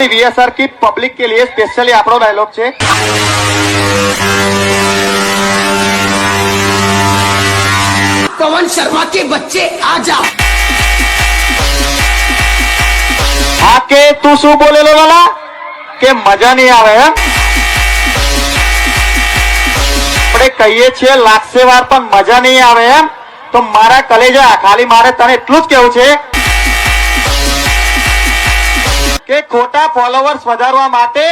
Specially VSR की public के लिए स्पेशली आपको डायलॉग है। पवन शर्मा के बच्चे आ जा। हाँ के तू शू बोलेलो वाला के मजा नहीं आवे है। આપણે કહીએ છીએ લાગશે વાર પણ મજા નહીં આવે એમ તો મારા કલેજા ખાલી મારે તને એટલું જ કેવું છે કે ખોટા ફોલોવર્સ વધારવા માટે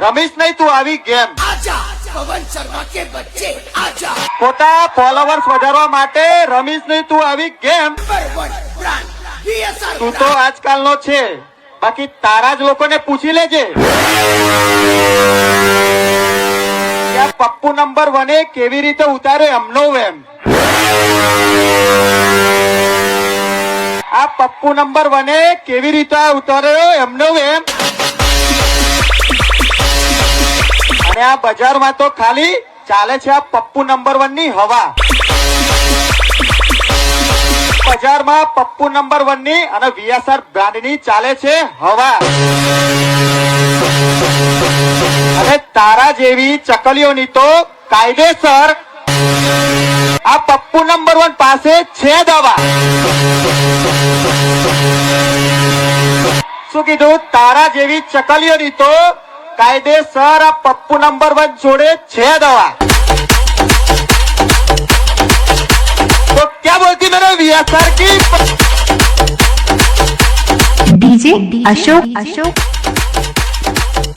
રમીશ નહીં તું આવી ગેમ आजा पवन शर्मा के बच्चे आजा। ખોટા ફોલોવર્સ વધારવા માટે રમીશ નહીં તું આવી ગેમ नंबर 1 ब्रांड VSR તું તો આજકાલનો છે બાકી તારા જ લોકોને પૂછી લેજે કે આ પપ્પુ નંબર 1 એ કેવી રીતે ઉતાર્યો એમનો એમ આ પપ્પુ નંબર 1 એ કેવી રીતે ઉતાર્યો એમનો એમ અને આ બજારમાં તો ખાલી ચાલે છે આ પપ્પુ નંબર 1 ની હવા બજારમાં પપ્પુ નંબર 1 ની અને વીએસઆર બ્રાન્ડ ની ચાલે છે હવા અને તારા જેવી ચકલીઓની તો કાયદેસર આ પપ્પુ નંબર 1 પાસે છે દવા શું કીધું તારા જેવી ચકલીઓની તો કાયદેસર આ પપ્પુ નંબર 1 જોડે છે દવા तो क्या बोलती मैंने वीएसआर की डीजे अशोक